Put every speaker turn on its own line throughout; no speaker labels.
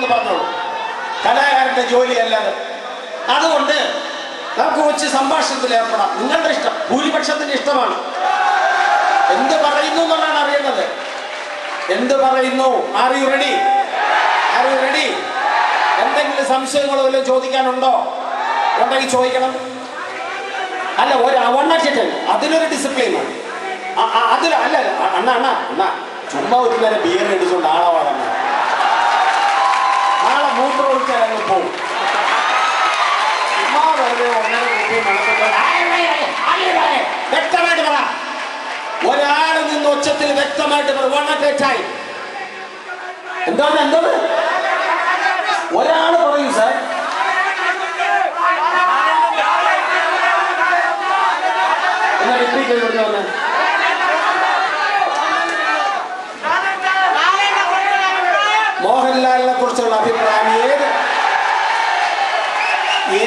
വേണമെന്ന് പറഞ്ഞോളൂ. കലാകാരന്റെ ജോലിയല്ലാതെ. അതുകൊണ്ട് നമുക്ക് കൊച്ചു സംഭാഷണത്തിൽ ഏർപ്പെടാം. നിങ്ങളുടെ ഇഷ്ടം, ഭൂരിപക്ഷത്തിന്റെ ഇഷ്ടമാണ്. എന്ത് പറയുന്നു എന്നുള്ളതാണ് അറിയുന്നത്. എന്ത് പറയുന്നു? Are you ready? Are you ready? എന്തെങ്കിലും സംശയങ്ങളോ വല്ലതും ചോദിക്കാനുണ്ടോ? ഉണ്ടെങ്കിൽ ചോദിക്കണം. അല്ല, ഒരു അവണ്ണാറ്റിട്ട് അതിലൊരു ഡിസിപ്ലിനാണ്. അതിൽ അല്ല അണ്ണ ചുമ്മാ ഒരു നേരം ബിയർ അടിച്ചുകൊണ്ട് ആളാവാണ്. നാളെ മൂത്രം ഒഴിച്ചാൽ അങ്ങ് പോകും. ചുമ്മാ വെറുതെ 1.5 കുപ്പി വ്യക്തമായിട്ട് പറ. ഒരാൾ നിന്ന് ഒച്ചത്തിൽ വ്യക്തമായിട്ട് പറ. എന്താണ് ഒരാൾ പറയൂ സാർ. എന്നാ റിപ്പീറ്റ് ചെയ്ത് വന്ന് മോഹൻലാലിനെ കുറിച്ചുള്ള അഭിപ്രായം.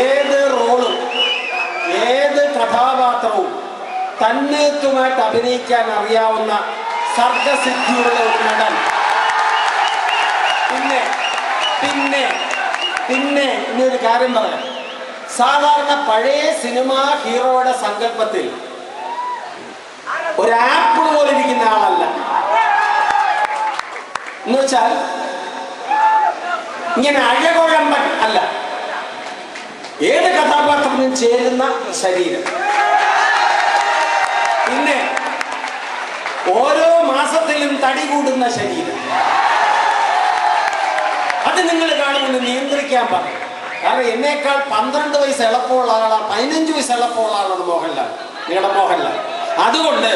ഏത് റോളും ഏത് കഥാപാത്രവും തന്നേത്തുമായിട്ട് അഭിനയിക്കാൻ അറിയാവുന്ന സർഗസിദ്ധിയുള്ള ഒരു നടൻ. പിന്നെ ഇനിയൊരു കാര്യം പറയാം. സാധാരണ പഴയ സിനിമാ ഹീറോയുടെ സങ്കല്പത്തിൽ ഒരു ആപ്പിൾ പോലെ ഇരിക്കുന്ന ആളല്ല. എന്നുവെച്ചാൽ ഇങ്ങനെ അഴകുഴമ്പൻ അല്ല. ഏത് കഥാപാത്രത്തിനും ചേരുന്ന ശരീരം. പിന്നെ ഓരോ മാസത്തിലും തടി കൂടുന്ന ശരീരം. അത് നിങ്ങൾ കാണുമെന്ന് നിയന്ത്രിക്കാൻ പറഞ്ഞു. കാരണം എന്നേക്കാൾ 12 വയസ്സ് എളുപ്പമുള്ള ആളാണ്, 15 വയസ്സ് എളുപ്പമുള്ള ആളാണ് മോഹൻലാൽ, നിങ്ങളുടെ മോഹൻലാൽ. അതുകൊണ്ട്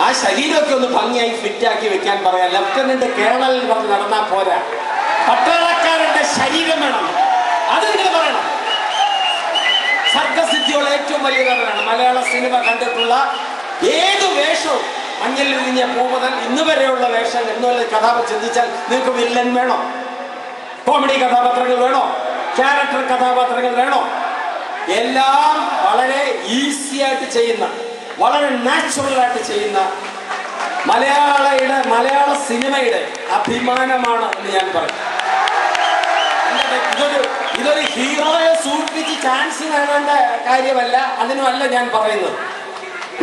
ആ ശരീരമൊക്കെ ഒന്ന് ഭംഗിയായി ഫിറ്റാക്കി വെക്കാൻ പറയാം. ലഫ്റ്റനന്റ് കേണൽ പറഞ്ഞ് നടന്നാൽ പോരാ, പട്ടാളക്കാരന്റെ ശരീരം വേണം. അത് നിങ്ങൾ പറയണം. സർഗസിദ്ധിയുള്ള ഏറ്റവും വലിയ നടനാണ്. മലയാള സിനിമ കണ്ടിട്ടുള്ള ഏത് വേഷവും, മഞ്ഞിൽ വിരിഞ്ഞ പൂ മുതൽ ഇന്ന് വരെയുള്ള വേഷം എന്നുള്ള കഥാപാത്രം ചിന്തിച്ചാൽ നിങ്ങൾക്ക് വില്ലൻ വേണോ, കോമഡി കഥാപാത്രങ്ങൾ വേണോ, ക്യാരക്ടർ കഥാപാത്രങ്ങൾ വേണോ? എല്ലാം വളരെ ഈസി ആയിട്ട് ചെയ്യുന്ന, വളരെ നാച്ചുറൽ ആയിട്ട് ചെയ്യുന്ന മലയാള സിനിമയുടെ അഭിമാനമാണ് എന്ന് ഞാൻ പറയും. ഇതൊരു ഹീറോയെ സൂചിപ്പിച്ച് ചാൻസ് നേടേണ്ട കാര്യമല്ല. അതിനുമല്ല ഞാൻ പറയുന്നത്.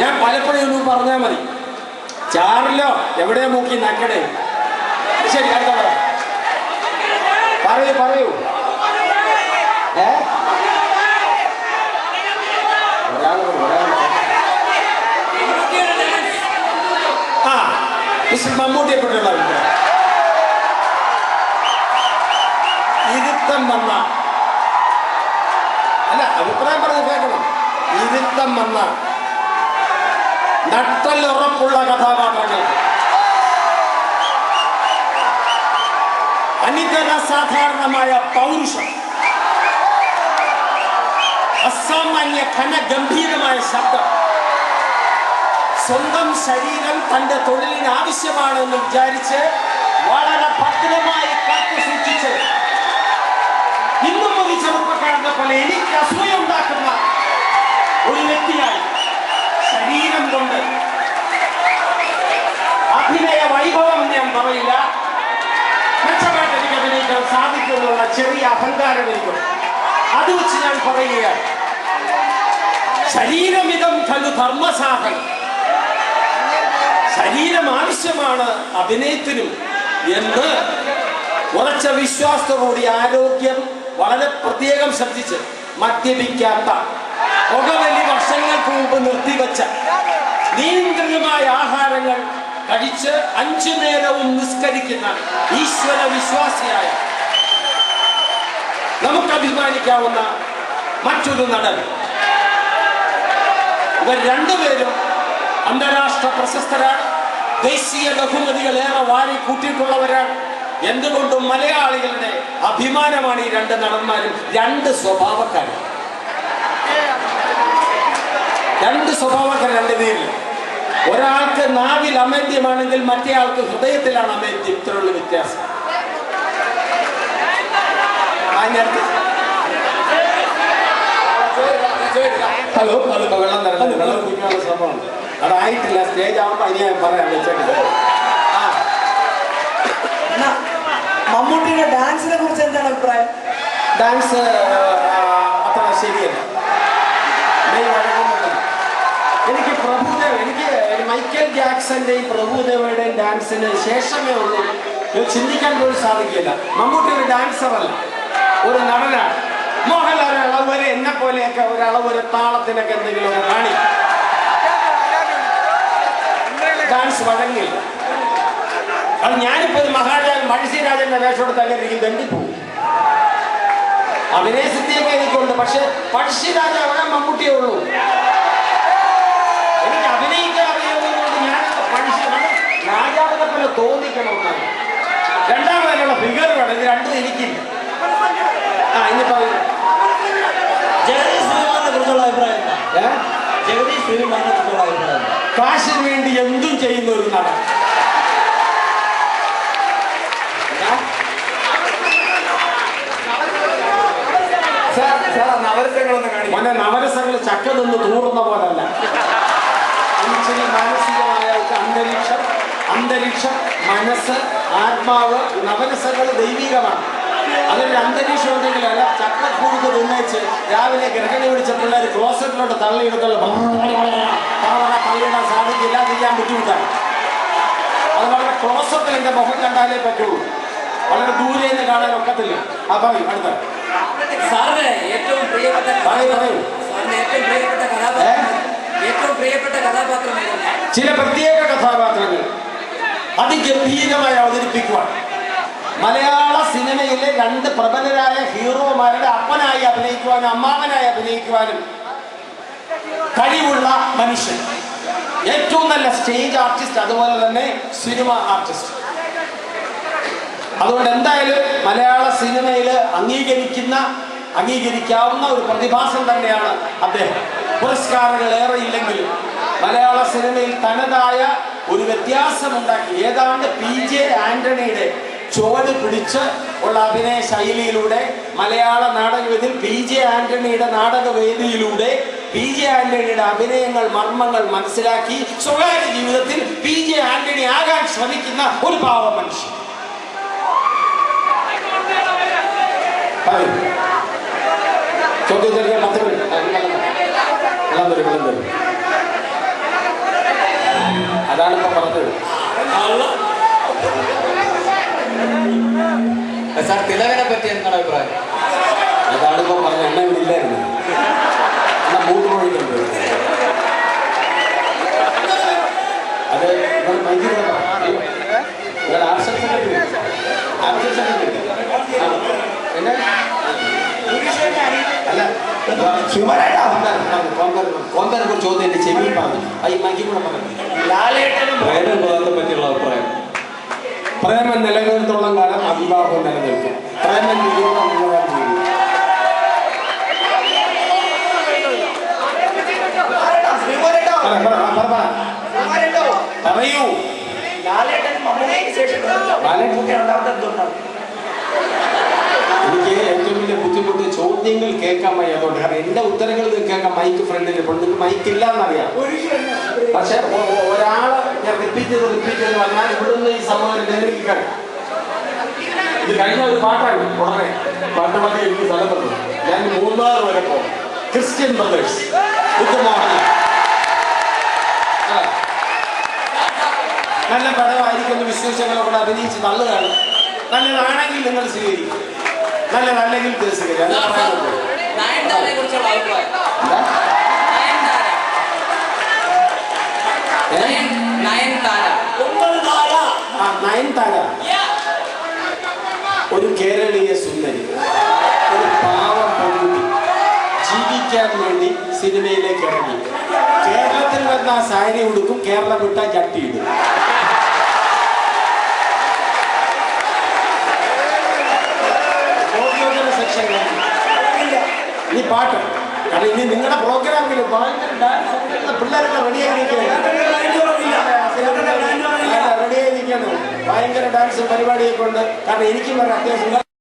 ഞാൻ പലപ്പോഴും ഒന്നും പറഞ്ഞാൽ മതി. ചാറിലോ എവിടെ മൂക്കി നക്കടേ. ശരി, അടുത്ത പറയൂ. മമ്മൂട്ടിയെ പറ്റിയുള്ള അഭിപ്രായം. ഇരുത്തം വന്ന അല്ല, അഭിപ്രായം പറഞ്ഞ് കേൾക്കണം. ഇരുത്തം വന്ന നട്ടലുറപ്പുള്ള കഥാപാത്രങ്ങൾ, അനിതര സാധാരണമായ പൗരുഷം, അസാമാന്യ ഘനഗംഭീരമായ ശബ്ദം, സ്വന്തം ശരീരം തന്റെ തൊഴിലിന് ആവശ്യമാണെന്ന് വിചാരിച്ച് വളരെ ഭദ്രമായി കാത്തു സൂക്ഷിച്ച് ഇന്നും ഒരു ചെറുപ്പക്കാരനെ പോലെ എനിക്ക് അസൂയ ഉണ്ടാക്കുന്ന ഒരു വ്യക്തിയായി ശരീരം കൊണ്ട് അഭിനയ വൈഭവം ഞാൻ പറയില്ല, മെച്ചമായിട്ട് എനിക്ക് അഭിനയിക്കാൻ സാധിക്കുമെന്നുള്ള ചെറിയ അഹങ്കാരം എനിക്കുണ്ട്. അത് വെച്ച് ഞാൻ പറയുകയാണ്, ശരീരമിതം ഖലു ധർമ്മസാധനം. ശരീരം ആവശ്യമാണ് അഭിനയത്തിനും എന്ന് ഉറച്ച വിശ്വാസത്തോടുകൂടി ആരോഗ്യം വളരെ പ്രത്യേകം ശ്രദ്ധിച്ച് മദ്യപിക്കാത്ത, പുകവലി വർഷങ്ങൾക്ക് മുമ്പ് നിർത്തിവെച്ച, നിയന്ത്രിതമായ ആഹാരങ്ങൾ കഴിച്ച് 5 നേരവും നിസ്കരിക്കുന്ന ഈശ്വര വിശ്വാസിയായ നമുക്ക് അഭിമാനിക്കാവുന്ന മറ്റൊരു നടൻ. ഇവർ രണ്ടുപേരും അന്താരാഷ്ട്ര പ്രശസ്തരാണ്. ദേശീയ ബഹുമതികൾ ഏറെ വാരി കൂട്ടിയിട്ടുള്ളവരാണ്. എന്തുകൊണ്ടും മലയാളികളുടെ അഭിമാനമാണ് ഈ 2 നടന്മാരും. 2 സ്വഭാവക്കാരും, 2 സ്വഭാവക്കാർ 2 പേരിൽ. ഒരാൾക്ക് നാവിൽ അമേദ്യമാണെങ്കിൽ മറ്റേ ആൾക്ക് ഹൃദയത്തിലാണ് അമേദ്യം. ഇത്രയുള്ള വ്യത്യാസം. ഹലോ, വെള്ളം തരണം. വെള്ളം കുടിക്കാനുള്ള ശ്രമമാണ്. അതായിട്ടില്ല. സ്റ്റേജ് ആവുമ്പോ ഇനി ഞാൻ പറയാം. വെച്ചിട്ട്
മമ്മൂട്ടിയുടെ ഡാൻസിനെ കുറിച്ച് എന്താണ് അഭിപ്രായം?
ഡാൻസ് അത്ര ശരിയല്ല. എനിക്ക് മൈക്കൽ ജാക്സന്റെയും പ്രഭുദേവയുടെയും ഡാൻസിന് ശേഷമേ ഉള്ളൂ ചിന്തിക്കാൻ പോലും സാധിക്കില്ല. മമ്മൂട്ടി ഒരു ഡാൻസർ അല്ല, ഒരു നടനാണ്. മോഹൻലാൽ ഒരളവ് വരെ എന്നെ പോലെയൊക്കെ ഒരളവ് ഒരു താളത്തിനൊക്കെ എന്തെങ്കിലുമൊക്കെ കാണി ഡാൻസ് വഴങ്ങില്ല. അത് ഞാനിപ്പോ ഒരു മഹാരാജൻ പഴശ്ശിരാജന്റെ വേഷം എടുത്ത് അങ്ങനെ എനിക്ക് തെണ്ടിപ്പോകും. അഭിനയസിദ്ധിയൊക്കെ എനിക്കുണ്ട്, പക്ഷെ പഴശ്ശിരാജ അവിടെ മമ്മൂട്ടിയേ ഉള്ളൂ. എനിക്ക് അഭിനയിക്കാൻ അറിയുന്നതുകൊണ്ട് ഞാൻ രാജാവിനെ പോലെ തോന്നിക്കണമെന്നാണ്. രണ്ടാമതിനുള്ള ഫിഗർ വേണം, ഇത് രണ്ടും എനിക്കില്ല. ഇനിയിപ്പോ
ജഗദീഷ് ശ്രീകുമാറിനെ കുറിച്ചുള്ള അഭിപ്രായം എന്താ? ജഗദീഷ് ശ്രീകുമാറിനെ കുറിച്ചുള്ള അഭിപ്രായം
കാശിന് വേണ്ടി എന്തും ചെയ്യുന്ന ഒരു നടൻ. നവരസങ്ങൾ ചക്ക നിന്ന് തൂറുന്ന പോലല്ല. മനുഷ്യന് മാനസികമായ അന്തരീക്ഷം, മനസ്സ്, ആത്മാവ്, നവരസങ്ങൾ ദൈവികമാണ്. അതൊരു അന്തരീക്ഷം ഉണ്ടെങ്കിലല്ല ചക്കപ്പൂർക്ക് തിന്നേച്ച് രാവിലെ ഗ്രഹണി പിടിച്ച പിള്ളേർ ക്ലോസറ്റിലോട്ട് തള്ളിയിടത്തുള്ള തള്ളിയിടാൻ സാധിക്കില്ല, ചെയ്യാൻ ബുദ്ധിമുട്ടാണ്. അത് വളരെ ക്ലോസറ്റിൽ എൻ്റെ മുഖം കണ്ടാലേ പറ്റുള്ളൂ, വളരെ ദൂരെ നിന്ന് കാണാൻ ഒക്കത്തില്ല. പറയും അടുത്ത ഏറ്റവും പ്രിയപ്പെട്ട കഥാപാത്രം ചില പ്രത്യേക കഥാപാത്രങ്ങൾ അതിഗംഭീരമായി അവതരിപ്പിക്കുവാൻ മലയാള സിനിമയിലെ രണ്ട് പ്രബലരായ ഹീറോമാരുടെ അപ്പനായി അഭിനയിക്കുവാനും അമ്മാവനായി അഭിനയിക്കുവാനും കഴിവുള്ള മനുഷ്യൻ, ഏറ്റവും നല്ല സ്റ്റേജ് ആർട്ടിസ്റ്റ്, അതുപോലെ തന്നെ സിനിമ ആർട്ടിസ്റ്റ്. അതുകൊണ്ട് എന്തായാലും മലയാള സിനിമയിൽ അംഗീകരിക്കാവുന്ന ഒരു പ്രതിഭാസം തന്നെയാണ് അദ്ദേഹം. പുരസ്കാരങ്ങൾ ഏറെ ഇല്ലെങ്കിലും മലയാള സിനിമയിൽ തനതായ ഒരു വ്യത്യാസമുണ്ടാക്കി. ഏതാണ്ട് PJ ആന്റണിയുടെ ചുവട് പിടിച്ച് ഉള്ള അഭിനയ ശൈലിയിലൂടെ മലയാള നാടകവേദിയിൽ PJ ആന്റണിയുടെ നാടകവേദിയിലൂടെ PJ ആന്റണിയുടെ അഭിനയങ്ങൾ, മർമ്മങ്ങൾ മനസ്സിലാക്കി സ്വകാര്യ ജീവിതത്തിൽ PJ ആന്റണി ആകാൻ ശ്രമിക്കുന്ന ഒരു പാവ മനുഷ്യൻ. അതാണ് ഇപ്പൊ പറഞ്ഞത്.
സാർ, തിലകനെ പറ്റി എന്താണ് അഭിപ്രായം?
അതാണ് ഇപ്പൊ പറഞ്ഞത്. എണ്ണ ഇവിടെ ഇല്ലായിരുന്നു, എന്നാ മൂന്ന് മണിക്കുണ്ട്. അത് ചോദ്യം എന്റെ ചെവി പറഞ്ഞു. ഈ മൈക്കി കൂടെ പറഞ്ഞു. പറ്റിയുള്ള അഭിപ്രായം, പ്രേമം നിലനിർത്തോളം കാലം അവിവാഹം നിലനിൽക്കും. പ്രേമം പറയൂ. എനിക്ക് ഏറ്റവും വലിയ ബുദ്ധിമുട്ട് ചോദ്യങ്ങൾ കേൾക്കാൻ വയ്യാത്തോണ്ട്. കാരണം എന്റെ ഉത്തരങ്ങൾ കേൾക്കാൻ മൈക്ക് ഫ്രണ്ടിൽ നിങ്ങൾക്ക് മൈക്ക് ഇല്ല എന്നറിയാം. പക്ഷെ ഒരാള് ഞാൻ റിപ്പീറ്റ് ചെയ്ത് വന്നാൽ ഇവിടുന്ന് ഈ സംഭവം നിലനിൽക്കാൻ ഇത് കഴിഞ്ഞ ഒരു പാട്ടാണ്. ഉടനെ പാട്ട് പാടി എനിക്ക് സ്ഥലത്തുണ്ട്. ഞാൻ 3 വരെ പോകും. ക്രിസ്ത്യൻ ബ്രദേഴ്സ് നല്ല പടമായിരിക്കും വിശ്വസിച്ചങ്ങളെ കൂടെ അഭിനയിച്ച് നല്ലതാണ്. നല്ലതാണെങ്കിൽ നിങ്ങൾ സ്വീകരിക്കും, നല്ലതല്ലെങ്കിൽ തിരസ്കരിക്കുക. നയൻതാര ഒരു കേരളീയ സുന്ദരി, ഒരു പാവം പെൺകുട്ടി ജീവിക്കാൻ വേണ്ടി സിനിമയിലേക്ക് ഇറങ്ങി. കേരളത്തിൽ വന്ന സാരി ഉടുക്കും, കേരളം വിട്ടാൽ ചട്ടിയിടും. സെക്ഷൻ ഇനി പാട്ട്. കാരണം ഇനി നിങ്ങളുടെ പ്രോഗ്രാമിൽ ഭയങ്കര ഡാൻസ് പിള്ളേരൊക്കെ റെഡിയായിരിക്കണം, ഭയങ്കര ഡാൻസ് പരിപാടിയൊക്കെ ഉണ്ട്. കാരണം എനിക്കും വരെ അത്യാവശ്യം